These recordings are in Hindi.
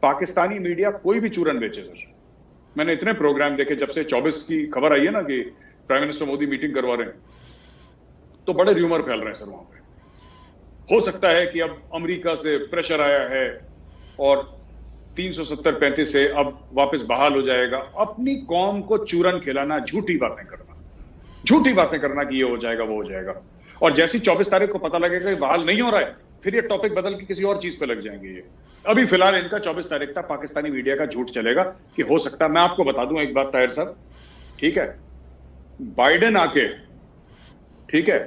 पाकिस्तानी मीडिया कोई भी चूरन बेचे सर। मैंने इतने प्रोग्राम देखे जब से 24 की खबर आई है ना कि प्राइम मिनिस्टर मोदी मीटिंग करवा रहे हैं, तो बड़े र्यूमर फैल रहे हैं सर वहां पे। हो सकता है कि अब अमेरिका से प्रेशर आया है और 370-35 से अब वापस बहाल हो जाएगा। अपनी कौम को चूरन खिलाना, झूठी बातें करना कि ये हो जाएगा वो हो जाएगा, और जैसी 24 तारीख को पता लगेगा कि बहाल नहीं हो रहा है, फिर ये टॉपिक बदल के किसी और चीज पे लग जाएंगे। ये अभी फिलहाल इनका 24 तारीख तक पाकिस्तानी मीडिया का झूठ चलेगा कि हो सकता है। मैं आपको बता दूं एक बात ताहिर साहब, ठीक है, बाइडेन आके, ठीक है,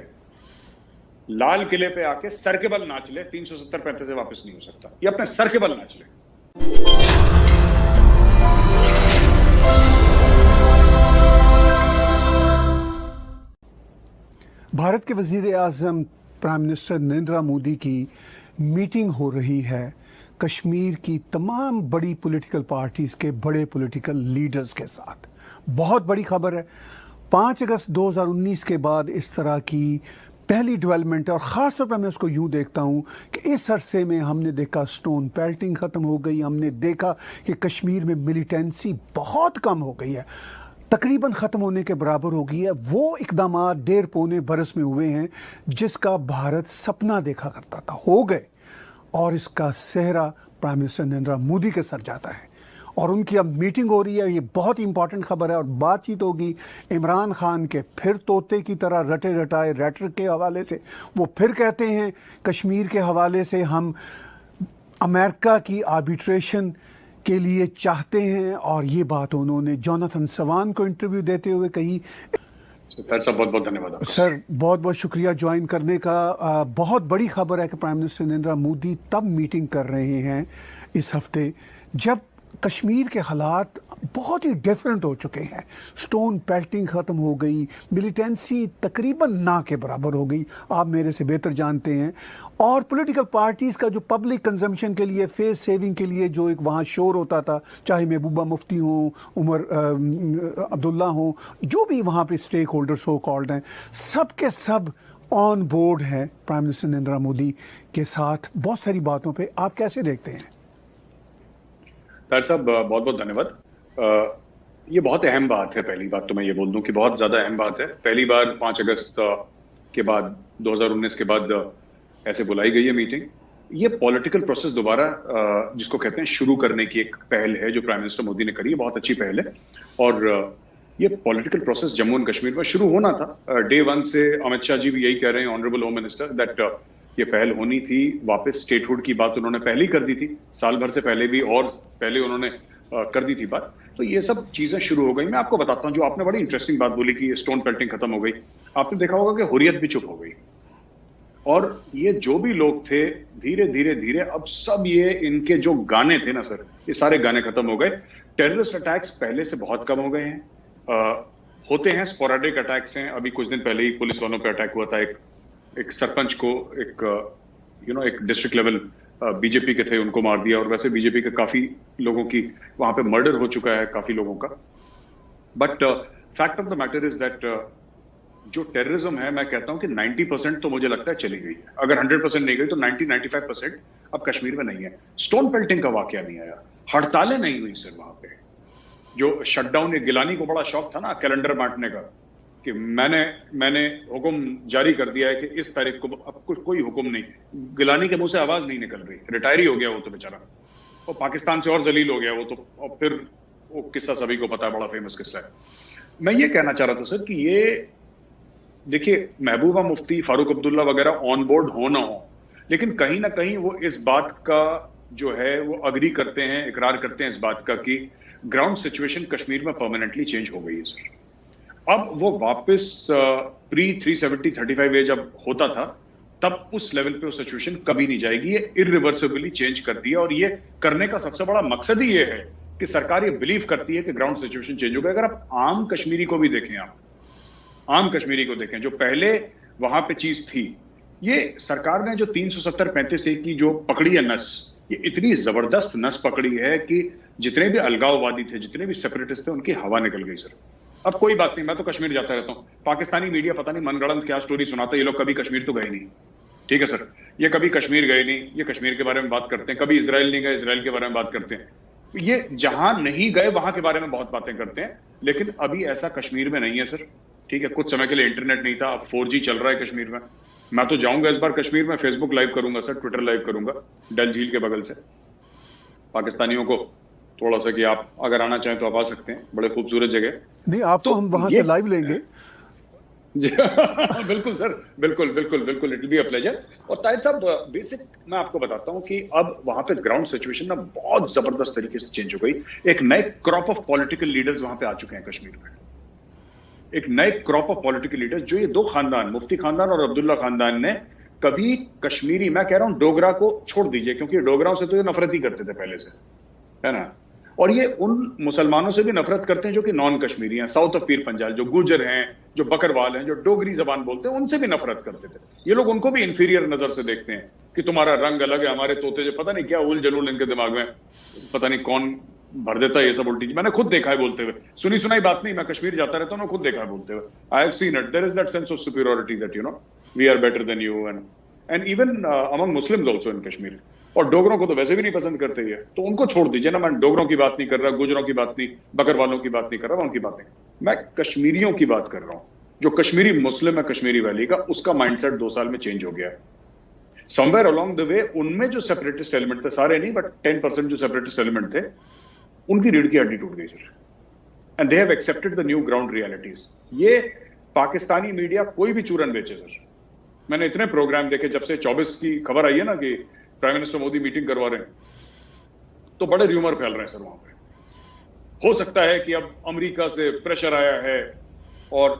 लाल किले पे आके सर के बल नाच ले, 370-35 से वापस नहीं हो सकता। ये अपने सर के बल नाच ले। भारत के वजीर आज़म प्राइम मिनिस्टर नरेंद्र मोदी की मीटिंग हो रही है कश्मीर की तमाम बड़ी पॉलिटिकल पार्टीज़ के बड़े पॉलिटिकल लीडर्स के साथ। बहुत बड़ी खबर है। 5 अगस्त 2019 के बाद इस तरह की पहली डेवलपमेंट है, और ख़ास तौर पर मैं उसको यूँ देखता हूँ कि इस अरसे में हमने देखा स्टोन पेल्टिंग ख़त्म हो गई, हमने देखा कि कश्मीर में मिलिटेंसी बहुत कम हो गई है, तकरीबन ख़त्म होने के बराबर हो गई है। वो इकदामात 1.5-पौने बरस में हुए हैं जिसका भारत सपना देखा करता था, हो गए, और इसका सेहरा प्राइम मिनिस्टर नरेंद्र मोदी के सर जाता है। और उनकी अब मीटिंग हो रही है, ये बहुत इंपॉर्टेंट खबर है। और बातचीत होगी इमरान खान के, फिर तोते की तरह रटे रटाए रेटरिक के हवाले से वो फिर कहते हैं कश्मीर के हवाले से हम अमेरिका की आर्बिट्रेशन के लिए चाहते हैं, और ये बात उन्होंने जोनाथन सवान को इंटरव्यू देते हुए कही। सर बहुत बहुत धन्यवाद सर, बहुत बहुत शुक्रिया ज्वाइन करने का। बहुत बड़ी खबर है कि प्राइम मिनिस्टर नरेंद्र मोदी तब मीटिंग कर रहे हैं इस हफ्ते जब कश्मीर के हालात बहुत ही डिफरेंट हो चुके हैं। स्टोन पेल्टिंग ख़त्म हो गई, मिलिटेंसी तकरीबन ना के बराबर हो गई, आप मेरे से बेहतर जानते हैं। और पॉलिटिकल पार्टीज़ का जो पब्लिक कंजम्पशन के लिए, फेस सेविंग के लिए जो एक वहाँ शोर होता था, चाहे महबूबा मुफ्ती हो, उमर अब्दुल्ला हो, जो भी वहाँ पे स्टेक होल्डर सो कॉल्ड हैं, सब के सब ऑन बोर्ड हैं प्राइम मिनिस्टर नरेंद्र मोदी के साथ बहुत सारी बातों पर। आप कैसे देखते हैं? ताहिर साहब बहुत बहुत धन्यवाद। ये बहुत अहम बात है। पहली बात तो मैं ये बोल दूं कि बहुत ज़्यादा अहम बात है। पहली बार 5 अगस्त के बाद 2019 के बाद ऐसे बुलाई गई है मीटिंग। ये पॉलिटिकल प्रोसेस दोबारा जिसको कहते हैं शुरू करने की एक पहल है जो प्राइम मिनिस्टर मोदी ने करी है। बहुत अच्छी पहल है, और ये political process Jammu and Kashmir में शुरू होना था। डे 1 से अमित शाह जी भी यही कह रहे हैं, ऑनरेबल होम मिनिस्टर, दैट ये पहल होनी थी। वापस स्टेटहुड की बात उन्होंने पहले ही कर दी थी, साल भर से पहले भी, और पहले उन्होंने कर दी थी बात। तो ये सब चीजें शुरू हो गई। मैं आपको बताता हूँ, जो आपने बड़ी इंटरेस्टिंग बात बोली कि स्टोन पेल्टिंग खत्म हो गई, आपने देखा होगा कि हुर्रियत भी चुप हो गई। और ये जो भी लोग थे, धीरे धीरे धीरे अब सब ये इनके जो गाने थे ना सर, ये सारे गाने खत्म हो गए। टेररिस्ट अटैक्स पहले से बहुत कम हो गए हैं। होते हैं, स्पोराडिक अटैक्स हैं। अभी कुछ दिन पहले ही पुलिस वालों पर अटैक हुआ था। एक सरपंच को, एक डिस्ट्रिक्ट लेवल बीजेपी के थे, उनको मार दिया। और वैसे बीजेपी के काफी लोगों की वहां पे मर्डर हो चुका है, काफी लोगों का। But fact of the matter is that जो टेररिज्म है, मैं कहता हूं कि 90% तो मुझे लगता है चली गई है। अगर 100% नहीं गई तो 90-95% अब कश्मीर में नहीं है। स्टोन पेल्टिंग का वाकया नहीं आया, हड़तालें नहीं हुई सर वहां पे। जो शटडाउन, गिलानी को बड़ा शौक था ना कैलेंडर बांटने का, कि मैंने हुक्म जारी कर दिया है कि इस तारीख को, अब कोई हुक्म नहीं। गिलानी के मुंह से आवाज नहीं निकल रही, रिटायर ही हो गया वो तो बेचारा, और पाकिस्तान से और जलील हो गया वो तो। और फिर वो किस्सा सभी को पता है, बड़ा फेमस किस्सा है। मैं ये कहना चाह रहा था सर कि ये देखिए, महबूबा मुफ्ती, फारूक अब्दुल्ला वगैरह ऑन बोर्ड हो ना हो, लेकिन कहीं ना कहीं वो इस बात का जो है वो अग्री करते हैं, इकरार करते हैं इस बात का कि ग्राउंड सिचुएशन कश्मीर में परमानेंटली चेंज हो गई है सर। अब वो वापस प्री 370-35 ए जब होता था, तब उस लेवल पे वो सिचुएशन कभी नहीं जाएगी। ये इरिवर्सिबली चेंज कर दिया, और ये करने का सबसे बड़ा मकसद ही ये है कि सरकार ये बिलीव करती है कि ग्राउंड सिचुएशन चेंज हो गया। अगर आप आम कश्मीरी को भी देखें, आम कश्मीरी को देखें, जो पहले वहां पे चीज थी, ये सरकार ने जो 370-35 ए की जो पकड़ी है नस, ये इतनी जबरदस्त नस पकड़ी है कि जितने भी अलगाववादी थे, जितने भी सेपरेटिस्ट थे, उनकी हवा निकल गई सर। अब कोई बात नहीं, मैं तो कश्मीर जाता रहता हूं। पाकिस्तानी मीडिया पता नहीं मनगढ़ंत क्या स्टोरी सुनाता है, ये लोग कभी कश्मीर तो गए नहीं, ठीक है सर, ये कभी कश्मीर गए नहीं, ये कश्मीर के बारे में बात करते हैं, कभी इजराइल नहीं गए, इजराइल के बारे में बात करते हैं, ये जहां नहीं गए वहां के बारे में बहुत बातें करते हैं। लेकिन अभी ऐसा कश्मीर में नहीं है सर, ठीक है। कुछ समय के लिए इंटरनेट नहीं था, अब 4G चल रहा है कश्मीर में। मैं तो जाऊंगा इस बार कश्मीर में, फेसबुक लाइव करूंगा सर, ट्विटर लाइव करूंगा डल झील के बगल से। पाकिस्तानियों को थोड़ा सा कि आप अगर आना चाहें तो आप आ सकते हैं, बड़े खूबसूरत जगह। नहीं, आप तो हम वहां से लाइव लेंगे जी बिल्कुल सर, बिल्कुल बिल्कुल बिल्कुल, it will be a pleasure. और ताहिर साहब, बेसिक मैं आपको बताता हूं कि अब वहां पे ग्राउंड सिचुएशन ना बहुत जबरदस्त तरीके से चेंज हो गई। एक नए क्रॉप ऑफ पॉलिटिकल लीडर्स वहां पे आ चुके हैं कश्मीर में, एक नए क्रॉप ऑफ पॉलिटिकल लीडर्स, जो ये दो खानदान, मुफ्ती खानदान और अब्दुल्ला खानदान ने कभी कश्मीरी, मैं कह रहा हूं डोगरा को छोड़ दीजिए, क्योंकि डोगराओं से तो ये नफरत ही करते थे पहले से, है ना। और ये उन मुसलमानों से भी नफरत करते हैं जो कि नॉन कश्मीरी हैं, साउथ ऑफ पीर पंजाल, जो गुजर हैं, जो बकरवाल हैं, जो डोगरी जबान बोलते हैं, उनसे भी नफरत करते थे। ये लोग उनको भी इंफीरियर नजर से देखते हैं कि तुम्हारा रंग अलग है, हमारे तोते जो, पता नहीं क्या उल जलूल इनके दिमाग में, पता नहीं कौन भर देता है ये सब उल्टी। मैंने खुद देखा है बोलते हुए, सुनी सुनाई बात नहीं, मैं कश्मीर जाता रहता हूँ, खुद देखा है बोलते हुए। I have seen it, there is that sense of superiority that you know we are better than you, and even among Muslims also in Kashmir. और डोगरों को तो वैसे भी नहीं पसंद करते ये, तो उनको छोड़ दीजिए ना। मैं डोगरों की बात नहीं कर रहा, गुजरों की बात नहीं, बकरवालों की बात नहीं कर रहा, उनकी बात नहीं, मैं कश्मीरियों की बात कर रहा हूं। जो कश्मीरी मुस्लिम है कश्मीरी वैली का, उसका माइंडसेट 2 साल में चेंज हो गया है। समवेयर अलोंग द वे उनमें जो सेपरेटिस्ट एलिमेंट थे, सारे नहीं बट 10% जो सेपरेटिस्ट एलिमेंट थे, उनकी रीढ़ की हड्डी टूट गई sir, and they have accepted the new ground realities. ये पाकिस्तानी मीडिया कोई भी चूरन बेचे सर। मैंने इतने प्रोग्राम देखे जब से 24 की खबर आई है ना कि प्राइम मिनिस्टर मोदी मीटिंग करवा रहे हैं, तो बड़े र्यूमर फैल रहे हैं सर वहां पे। हो सकता है कि अब अमेरिका से प्रेशर आया है और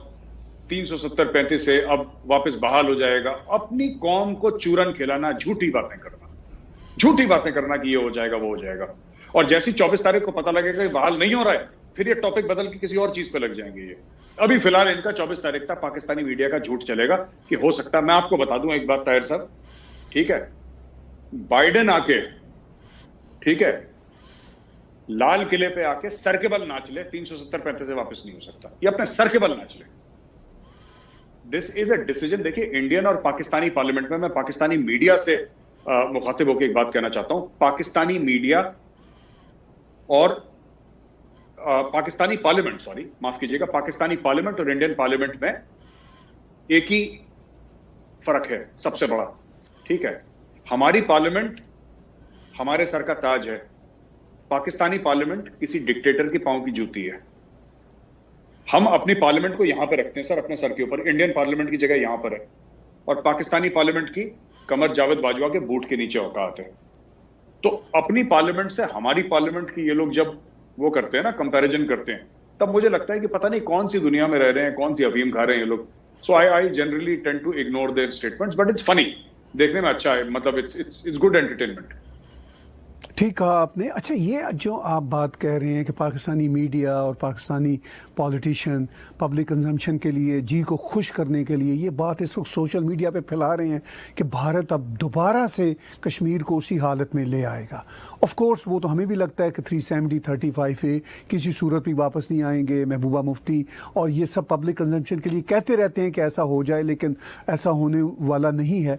370-35 से अब वापस बहाल हो जाएगा। अपनी कौम को चूरन खिलाना, झूठी बातें करना कि ये हो जाएगा वो हो जाएगा, और जैसी 24 तारीख को पता लगेगा कि बहाल नहीं हो रहा है, फिर ये टॉपिक बदल के किसी और चीज पे लग जाएंगे। ये अभी फिलहाल इनका 24 तारीख तक पाकिस्तानी मीडिया का झूठ चलेगा कि हो सकता है। मैं आपको बता दूं एक बात ताहिर साहब, ठीक है, बाइडेन आके, ठीक है, लाल किले पे आके सर के बल नाच ले, 370-35 से वापस नहीं हो सकता, ये अपने सर के बल नाच ले। This is a decision. देखिए, इंडियन और पाकिस्तानी पार्लियामेंट में, मैं पाकिस्तानी मीडिया से मुखातिब होकर एक बात कहना चाहता हूं। पाकिस्तानी मीडिया और पाकिस्तानी पार्लियामेंट, सॉरी माफ कीजिएगा, पाकिस्तानी पार्लियामेंट और इंडियन पार्लियामेंट में एक ही फर्क है सबसे बड़ा, ठीक है। हमारी पार्लियामेंट हमारे सर का ताज है, पाकिस्तानी पार्लियामेंट किसी डिक्टेटर की पांव की जूती है। हम अपनी पार्लियामेंट को यहां पे रखते हैं सर, अपने सर के ऊपर। इंडियन पार्लियामेंट की जगह यहां पर है, और पाकिस्तानी पार्लियामेंट की कमर जावेद बाजवा के बूट के नीचे औकात है। तो अपनी पार्लियामेंट से हमारी पार्लियामेंट की ये लोग जब वो करते हैं ना, कंपैरिजन करते हैं, तब मुझे लगता है कि पता नहीं कौन सी दुनिया में रह रहे हैं, कौन सी अफीम खा रहे हैं ये लोग। So I generally tend to ignore their statements, but it's funny, देखने में अच्छा है, मतलब इट्स गुड एंटरटेनमेंट। ठीक कहा आपने। अच्छा, ये जो आप बात कह रहे हैं कि पाकिस्तानी मीडिया और पाकिस्तानी पॉलिटिशियन पब्लिक कंजम्पशन के लिए, जी को खुश करने के लिए, ये बात इस वक्त सोशल मीडिया पे फैला रहे हैं कि भारत अब दोबारा से कश्मीर को उसी हालत में ले आएगा। ऑफ कोर्स वो तो हमें भी लगता है कि 370-35A किसी सूरत भी वापस नहीं आएंगे। महबूबा मुफ्ती और ये सब पब्लिक कंजम्पशन के लिए कहते रहते हैं कि ऐसा हो जाए, लेकिन ऐसा होने वाला नहीं है।